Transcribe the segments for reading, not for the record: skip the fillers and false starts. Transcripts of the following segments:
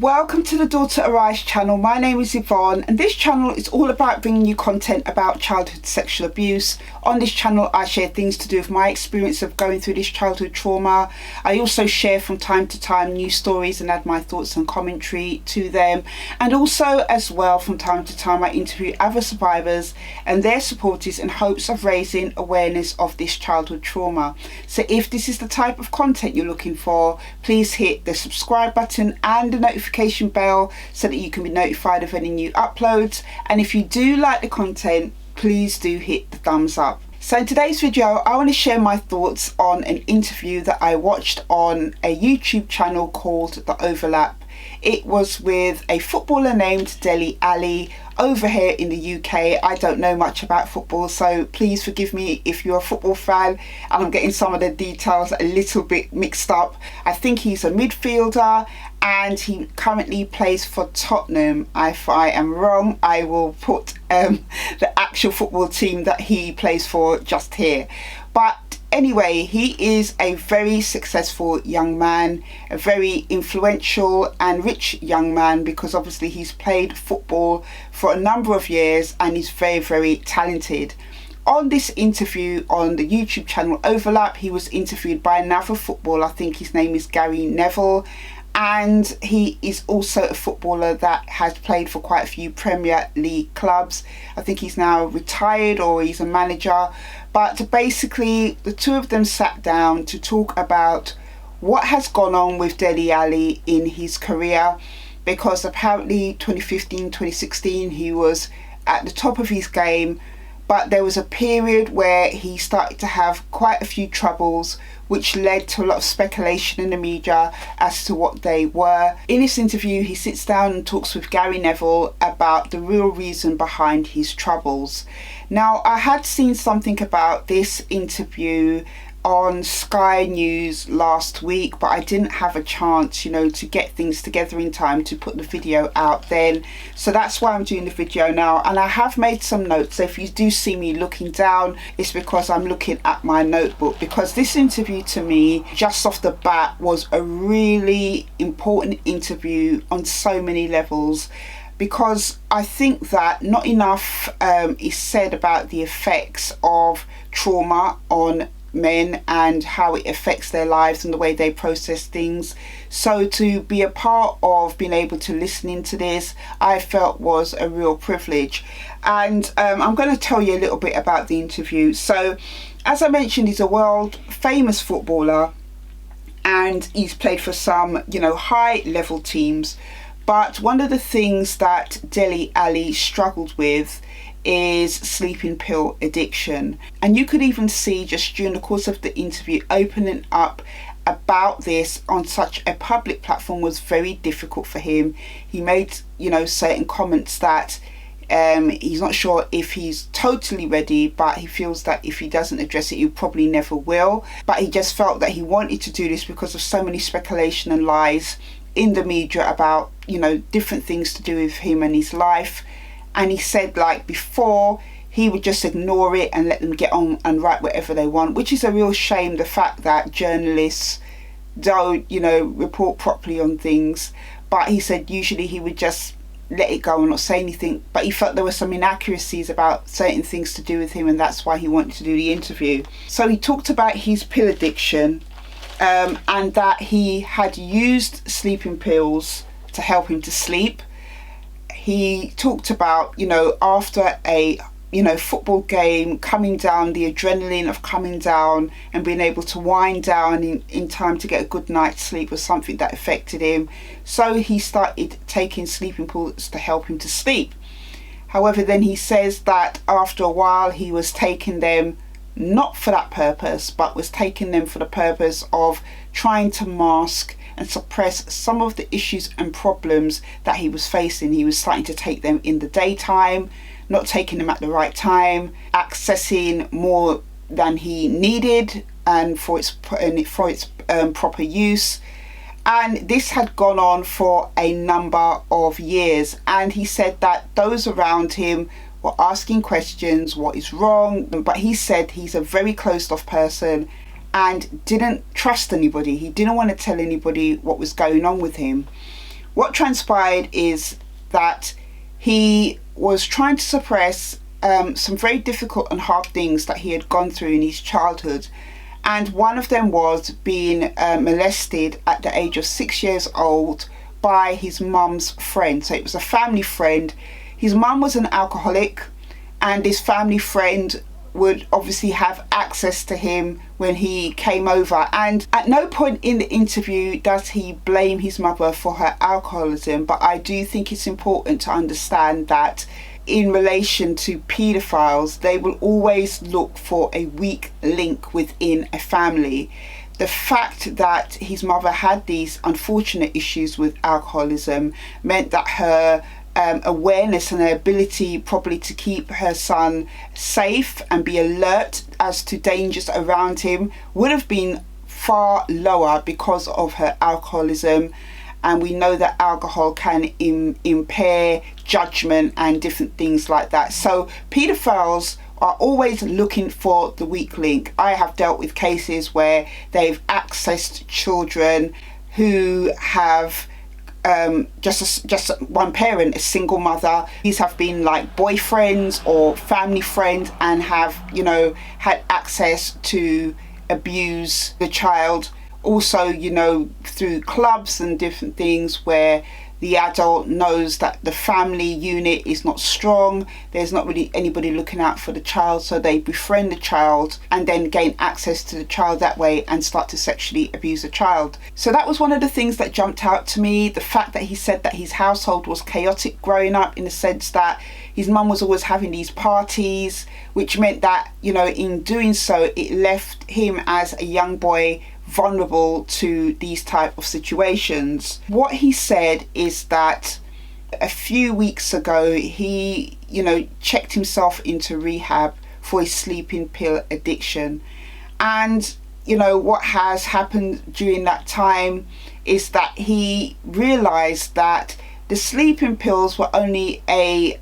Welcome to the Daughter Arise channel. My name is Yvonne and this channel is all about bringing you content about childhood sexual abuse. On this channel I share things to do with my experience of going through this childhood trauma. I also share from time to time news stories and add my thoughts and commentary to them, and also as well from time to time I interview other survivors and their supporters in hopes of raising awareness of this childhood trauma. So if this is the type of content you're looking for, please hit the subscribe button and the notification bell so that you can be notified of any new uploads, and if you do like the content, please do hit the thumbs up. So in today's video I want to share my thoughts on an interview that I watched on a YouTube channel called The Overlap. It was with a footballer named Dele Alli over here in the UK. I don't know much about football, so please forgive me if you're a football fan and I'm getting some of the details a little bit mixed up. I think he's a midfielder and he currently plays for Tottenham. If I am wrong, I will put the actual football team that he plays for just here. But anyway, he is a very successful young man, a very influential and rich young man, because obviously he's played football for a number of years and he's very, very talented. On this interview on the YouTube channel Overlap, he was interviewed by another footballer. I think his name is Gary Neville, and he is also a footballer that has played for quite a few Premier League clubs. I think he's now retired or he's a manager. But basically the two of them sat down to talk about what has gone on with Dele Alli in his career, because apparently 2015, 2016 he was at the top of his game, but there was a period where he started to have quite a few troubles, which led to a lot of speculation in the media as to what they were. In this interview he sits down and talks with Gary Neville about the real reason behind his troubles. Now, I had seen something about this interview on Sky News last week, but I didn't have a chance, to get things together in time to put the video out then. So that's why I'm doing the video now, and I have made some notes. So if you do see me looking down, it's because I'm looking at my notebook, because this interview to me, just off the bat, was a really important interview on so many levels. Because I think that not enough is said about the effects of trauma on men and how it affects their lives and the way they process things. So to be a part of being able to listen into this, I felt was a real privilege. And I'm going to tell you a little bit about the interview. So as I mentioned, he's a world famous footballer and he's played for some, high level teams. But one of the things that Dele Alli struggled with is sleeping pill addiction. And you could even see just during the course of the interview, opening up about this on such a public platform was very difficult for him. He made, certain comments that he's not sure if he's totally ready, but he feels that if he doesn't address it, he probably never will. But he just felt that he wanted to do this because of so many speculation and lies in the media about different things to do with him and his life. And he said, like before, he would just ignore it and let them get on and write whatever they want, which is a real shame, the fact that journalists don't report properly on things. But he said usually he would just let it go and not say anything, but he felt there were some inaccuracies about certain things to do with him, and that's why he wanted to do the interview. So he talked about his pill addiction, and that he had used sleeping pills to help him to sleep. He talked about, after a, football game, coming down, the adrenaline of coming down and being able to wind down in time to get a good night's sleep was something that affected him. So he started taking sleeping pills to help him to sleep. However, then he says that after a while he was taking them not for that purpose, but was taking them for the purpose of trying to mask and suppress some of the issues and problems that he was facing. He was starting to take them in the daytime, not taking them at the right time, accessing more than he needed and for its proper use. And this had gone on for a number of years, and he said that those around him were asking questions, what is wrong? But he said he's a very closed off person and didn't trust anybody. He didn't want to tell anybody what was going on with him. what transpired is that he was trying to suppress some very difficult and hard things that he had gone through in his childhood. And one of them was being molested at the age of 6 years old by his mum's friend. So it was a family friend. His mum was an alcoholic, and this family friend would obviously have access to him when he came over. And at no point in the interview does he blame his mother for her alcoholism, but I do think it's important to understand that in relation to paedophiles, they will always look for a weak link within a family. The fact that his mother had these unfortunate issues with alcoholism meant that her awareness and her ability probably to keep her son safe and be alert as to dangers around him would have been far lower because of her alcoholism. And we know that alcohol can impair judgment and different things like that. So paedophiles are always looking for the weak link. I have dealt with cases where they've accessed children who have just one parent, a single mother. These have been like boyfriends or family friends, and have, you know, had access to abuse the child. Also, you know, through clubs and different things where the adult knows that the family unit is not strong, there's not really anybody looking out for the child, so they befriend the child and then gain access to the child that way and start to sexually abuse the child. So that was one of the things that jumped out to me, the fact that he said that his household was chaotic growing up, in the sense that his mum was always having these parties, which meant that, you know, in doing so, it left him as a young boy vulnerable to these type of situations. What he said is that a few weeks ago he, you know, checked himself into rehab for his sleeping pill addiction. And, you know, what has happened during that time is that he realized that the sleeping pills were only a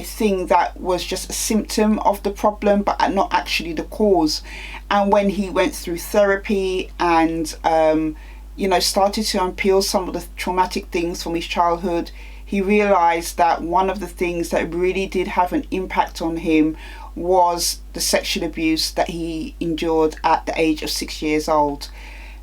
thing that was just a symptom of the problem, but not actually the cause. And when he went through therapy and started to unpeel some of the traumatic things from his childhood, he realized that one of the things that really did have an impact on him was the sexual abuse that he endured at the age of 6 years old.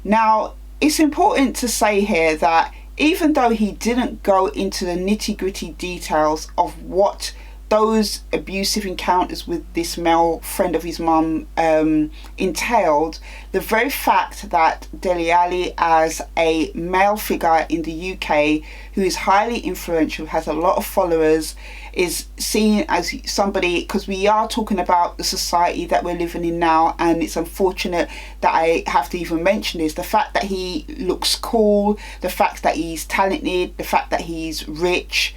Now, it's important to say here that even though he didn't go into the nitty-gritty details of what those abusive encounters with this male friend of his mum entailed, the very fact that Dele Alli, as a male figure in the UK who is highly influential, has a lot of followers, is seen as somebody, because we are talking about the society that we're living in now, and it's unfortunate that I have to even mention this, the fact that he looks cool, the fact that he's talented, the fact that he's rich.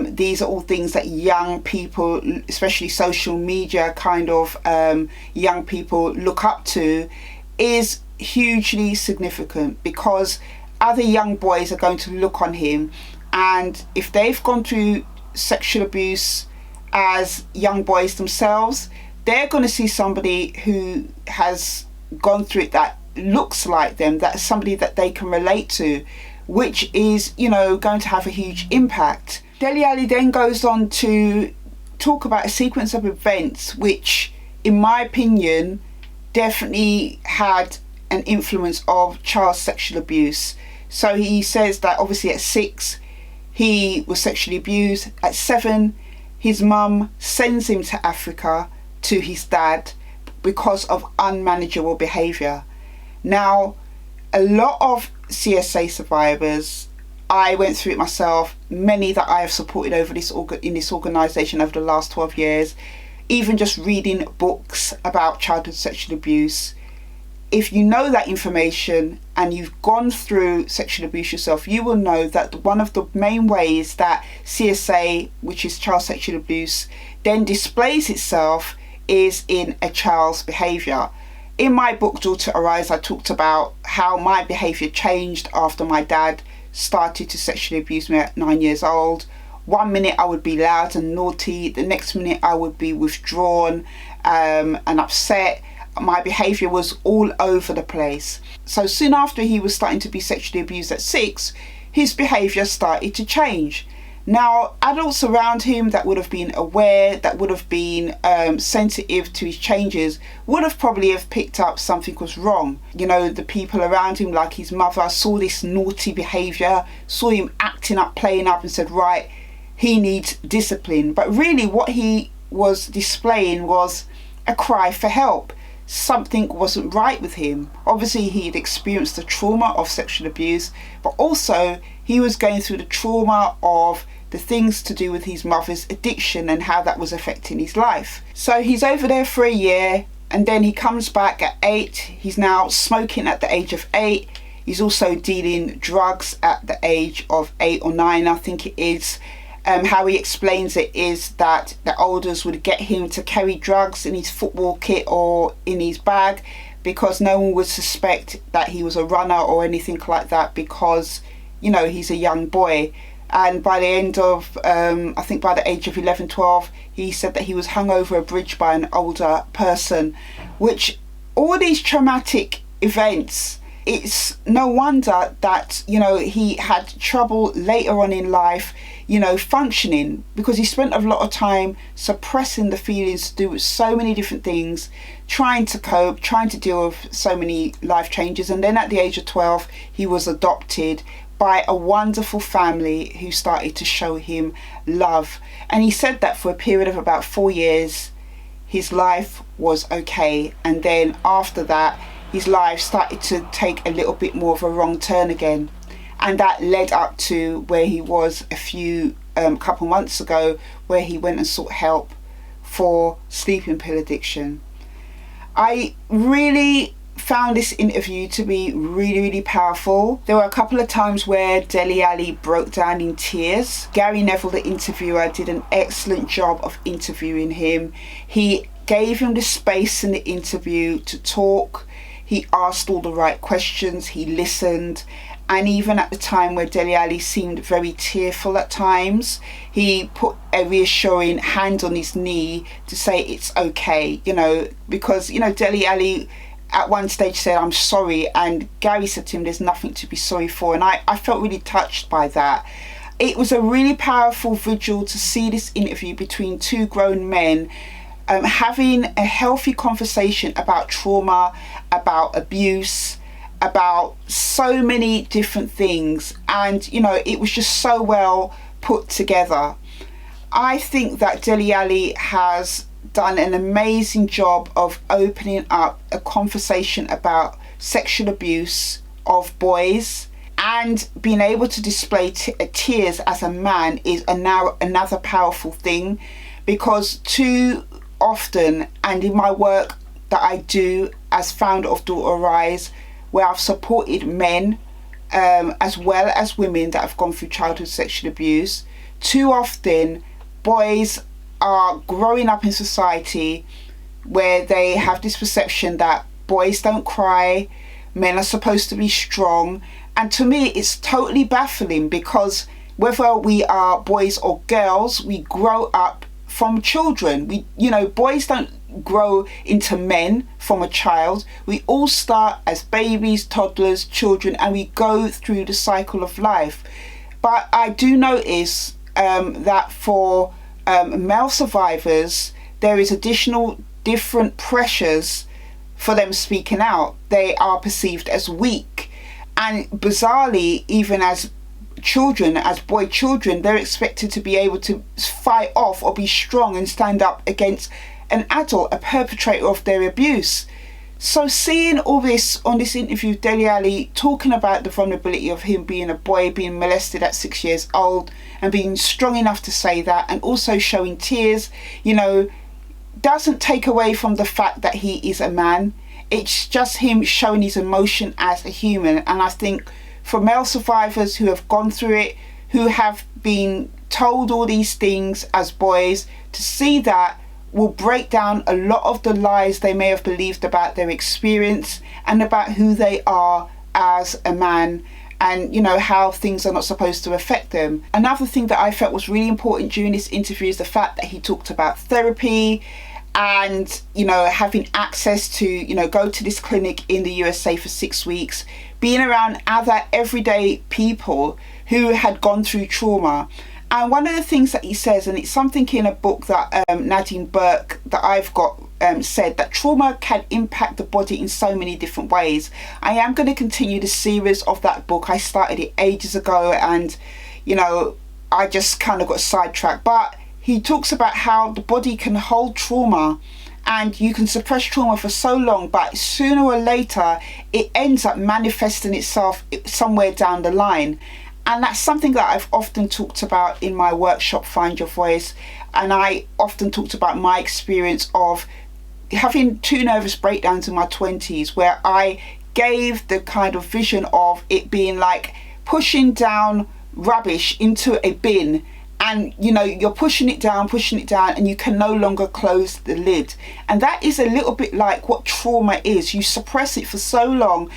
These are all things that young people, especially social media kind of young people, look up to, is hugely significant, because other young boys are going to look on him, and if they've gone through sexual abuse as young boys themselves, they're going to see somebody who has gone through it that looks like them, that's somebody that they can relate to, which is, you know, going to have a huge impact. Dele Alli then goes on to talk about a sequence of events which, in my opinion, definitely had an influence of child sexual abuse. So he says that obviously at 6 he was sexually abused. At 7 his mum sends him to Africa to his dad because of unmanageable behaviour. Now, a lot of CSA survivors, I went through it myself, many that I have supported in this organisation over the last 12 years, even just reading books about childhood sexual abuse. If you know that information and you've gone through sexual abuse yourself, you will know that one of the main ways that CSA, which is child sexual abuse, then displays itself is in a child's behaviour. In my book, Daughter Arise, I talked about how my behaviour changed after my dad started to sexually abuse me at 9 years old. 1 minute I would be loud and naughty, the next minute I would be withdrawn and upset. My behaviour was all over the place. So soon after he was starting to be sexually abused at 6, his behaviour started to change. Now, adults around him that would have been aware, that would have been sensitive to his changes, would have probably have picked up something was wrong. You know, the people around him, like his mother, saw this naughty behaviour, saw him acting up, playing up, and said, right, he needs discipline. But really what he was displaying was a cry for help. Something wasn't right with him. Obviously, he had experienced the trauma of sexual abuse, but also he was going through the trauma of the things to do with his mother's addiction and how that was affecting his life. So he's over there for a year, and then he comes back at 8. He's now smoking at the age of 8. He's also dealing drugs at the age of 8 or 9, I think it is. How he explains it is that the elders would get him to carry drugs in his football kit or in his bag, because no one would suspect that he was a runner or anything like that, because, you know, he's a young boy. And by the end of, I think by the age of 11, 12, he said that he was hung over a bridge by an older person, which all these traumatic events, it's no wonder that, you know, he had trouble later on in life, you know, functioning, because he spent a lot of time suppressing the feelings to do with so many different things, trying to cope, trying to deal with so many life changes. And then at the age of 12, he was adopted by a wonderful family who started to show him love. And he said that for a period of about 4 years, his life was okay. And then after that, his life started to take a little bit more of a wrong turn again. And that led up to where he was a couple months ago, where he went and sought help for sleeping pill addiction. I really found this interview to be really, really powerful. There were a couple of times where Dele Alli broke down in tears. Gary Neville, the interviewer, did an excellent job of interviewing him. He gave him the space in the interview to talk. He asked all the right questions. He listened. And even at the time where Dele Alli seemed very tearful at times, he put a reassuring hand on his knee to say it's okay, you know, because, you know, Dele Alli at one stage said, I'm sorry. And Gary said to him, there's nothing to be sorry for. And I felt really touched by that. It was a really powerful visual to see this interview between two grown men having a healthy conversation about trauma, about abuse, about so many different things. And, you know, it was just so well put together. I think that Dele Alli has done an amazing job of opening up a conversation about sexual abuse of boys, and being able to display tears as a man is another powerful thing, because too often, and in my work that I do as founder of Daughter Arise, where I've supported men as well as women that have gone through childhood sexual abuse, too often boys are growing up in society where they have this perception that boys don't cry, men are supposed to be strong. And to me, it's totally baffling, because whether we are boys or girls, we grow up from children. Boys don't grow into men from a child. We all start as babies, toddlers, children, and we go through the cycle of life. But I do notice that for male survivors, there is additional different pressures for them speaking out. They are perceived as weak, and bizarrely, even as children, as boy children, they're expected to be able to fight off or be strong and stand up against an adult, a perpetrator of their abuse. So seeing all this on this interview, Dele Alli talking about the vulnerability of him being a boy, being molested at 6 years old, and being strong enough to say that, and also showing tears, doesn't take away from the fact that he is a man. It's just him showing his emotion as a human. And I think for male survivors who have gone through it, who have been told all these things as boys, to see that will break down a lot of the lies they may have believed about their experience and about who they are as a man, and how things are not supposed to affect them. Another thing that I felt was really important during this interview is the fact that he talked about therapy and having access to go to this clinic in the USA for 6 weeks, being around other everyday people who had gone through trauma. And one of the things that he says, and it's something in a book that Nadine Burke that I've got said, that trauma can impact the body in so many different ways. I am going to continue the series of that book. I started it ages ago, and you know, I just kind of got sidetracked. But he talks about how the body can hold trauma, and you can suppress trauma for so long, but sooner or later it ends up manifesting itself somewhere down the line. And that's something that I've often talked about in my workshop, Find Your Voice. And I often talked about my experience of having 2 nervous breakdowns in my 20s, where I gave the kind of vision of it being like pushing down rubbish into a bin, and you know, you're pushing it down, and you can no longer close the lid. And that is a little bit like what trauma is. You suppress it for so long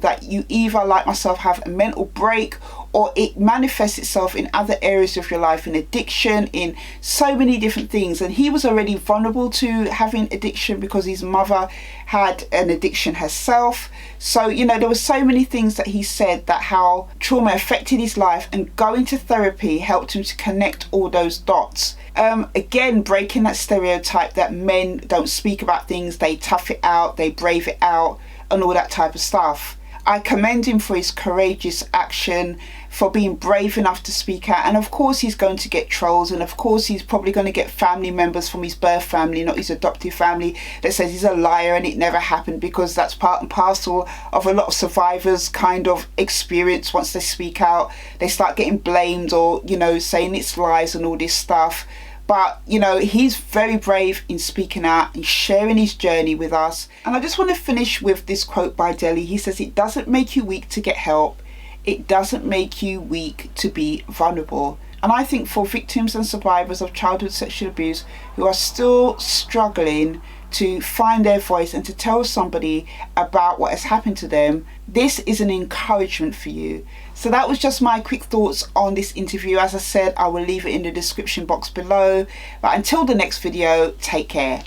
that you either, like myself, have a mental break, or it manifests itself in other areas of your life, in addiction, in so many different things. And he was already vulnerable to having addiction because his mother had an addiction herself. So, you know, there were so many things that he said, that how trauma affected his life, and going to therapy helped him to connect all those dots. Again, breaking that stereotype that men don't speak about things, they tough it out, they brave it out, and all that type of stuff. I commend him for his courageous action, for being brave enough to speak out. And of course he's going to get trolls, and of course he's probably going to get family members from his birth family, not his adoptive family, that says he's a liar and it never happened, because that's part and parcel of a lot of survivors' kind of experience. Once they speak out, they start getting blamed, or, you know, saying it's lies and all this stuff. But, you know, he's very brave in speaking out and sharing his journey with us. And I just want to finish with this quote by Dele. He says, "It doesn't make you weak to get help. It doesn't make you weak to be vulnerable." And I think for victims and survivors of childhood sexual abuse who are still struggling to find their voice and to tell somebody about what has happened to them, this is an encouragement for you. So that was just my quick thoughts on this interview. As I said, I will leave it in the description box below. But until the next video, take care.